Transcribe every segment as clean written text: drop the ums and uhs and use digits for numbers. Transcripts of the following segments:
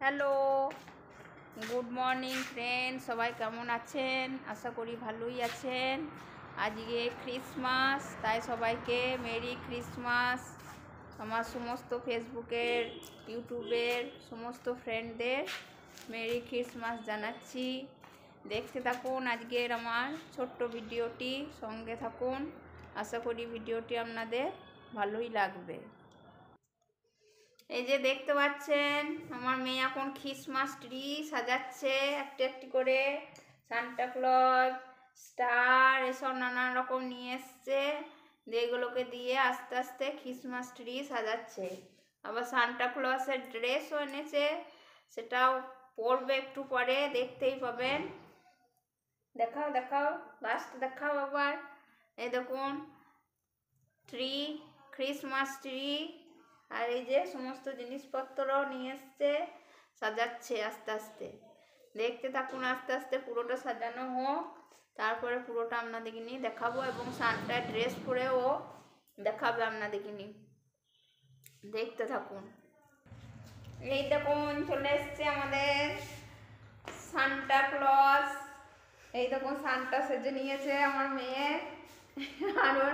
Hello, good morning friend, সবাই কেমন আছেন? আশা করি ভালোই আছেন। আজকে ক্রিসমাস, তাই সবাইকে মেরি ক্রিসমাস। আমার সমস্ত ফেসবুকের, ইউটিউবের সমস্ত ফ্রেন্ডদের মেরি ক্রিসমাস জানাচ্ছি। দেখতে থাকুন আজকের আমার ছোট্ট ভিডিওটি, সঙ্গে থাকুন। আশা করি ভিডিওটি আপনাদের ভালোই লাগবে। এই যে দেখতে পাচ্ছেন, আমার মেয়ে এখন ক্রিসমাস ট্রি সাজাচ্ছে একটি একটি করে। সান্টা ক্লজ, স্টার, এসব নানান রকম নিয়ে এসছে। এগুলোকে দিয়ে আস্তে আস্তে ক্রিসমাস ট্রি সাজাচ্ছে। আবার সান্টা ক্লজের ড্রেসও এনেছে, সেটাও পরবে একটু পরে, দেখতেই পাবেন। দেখাও দেখাও, লাস্ট দেখাও আবার। এই দেখুন ট্রি, ক্রিসমাস ট্রি। আর এই যে সমস্ত জিনিসপত্র নিয়ে এসছে, সাজাচ্ছে আস্তে আস্তে। দেখতে থাকুন, আস্তে আস্তে পুরোটা সাজানো হোক, তারপরে পুরোটা আপনাদেরকে নিয়ে দেখাবো এবং সান্টার ড্রেস পরেও দেখাবে আপনাদেরকে নিয়ে। দেখতে থাকুন। এই দেখুন চলে এসছে আমাদের সান্টা ক্লজ। এই দেখুন সান্টা সেজে নিয়েছে আমার মেয়ে, আর ওর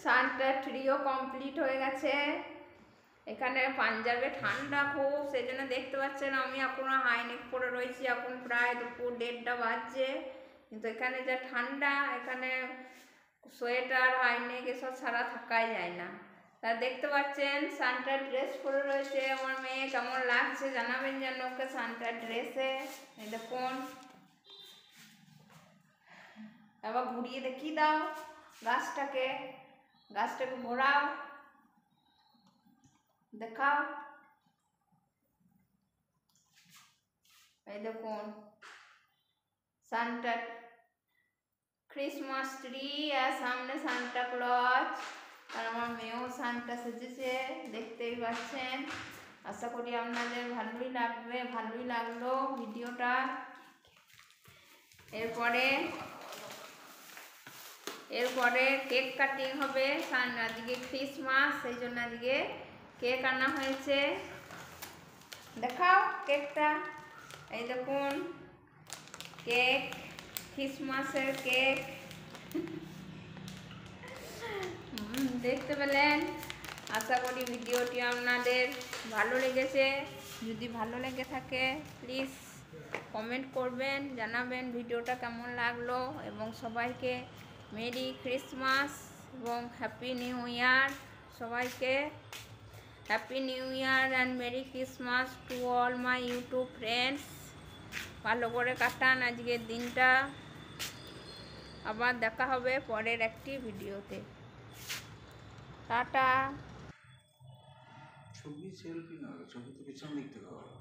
সান্টা ট্রিও কমপ্লিট হয়ে গেছে। এখানে পাঞ্জাবে ঠান্ডা খুব, সেই জন্য দেখতে পাচ্ছেন আমি এখনো হাইনেক পরে রয়েছি। এখন প্রায় দুপুর 1:30 বাজছে, কিন্তু এখানে যা ঠান্ডা, এখানে সোয়েটার হাইনেক এসব ছাড়া থাকাই যায় না। তা দেখতে পাচ্ছেন সান্টার ড্রেস পরে রয়েছে আমার মেয়ে। কেমন লাগছে জানাবেন যেন ওকে সান্টার ড্রেসে। এই দেখুন, আবার ঘুরিয়ে দেখিয়ে দাও গাছটাকে, গাছটাকে ঘোরাও, দেখাও। এই দেখুন সান্টা ক্রিসমাস ট্রি, আর সামনে সান্টা ক্লজ, আর আমার মেয়েও সান্টা সেজেছে, দেখতেই পাচ্ছেন। আশা করি আপনাদের ভালোই লাগবে, ভালোই লাগলো ভিডিওটা। এরপরে কেক কাটিং হবে। আজকে ক্রিসমাস, সেই জন্য আজকে কেক আনা হয়েছে। দেখাও কেকটা। এই দেখুন কেক, ক্রিসমাসের কেক। দেখতে পেলেন। আশা করি ভিডিওটি আপনাদের ভালো লেগেছে। যদি ভালো লেগে থাকে প্লিজ কমেন্ট করবেন, জানাবেন ভিডিওটা কেমন লাগলো, এবং সবাইকে মেরি ক্রিসমাস এবং হ্যাপি নিউ ইয়ার। সবাইকে happy new year and merry Christmas to all my YouTube friends. ভালো করে কাটান আজকের দিনটা। আবার দেখা হবে পরের একটি ভিডিওতে। টাটা। ছবি সেলফি না, ছবি তো পিছন দিক থেকে হবে।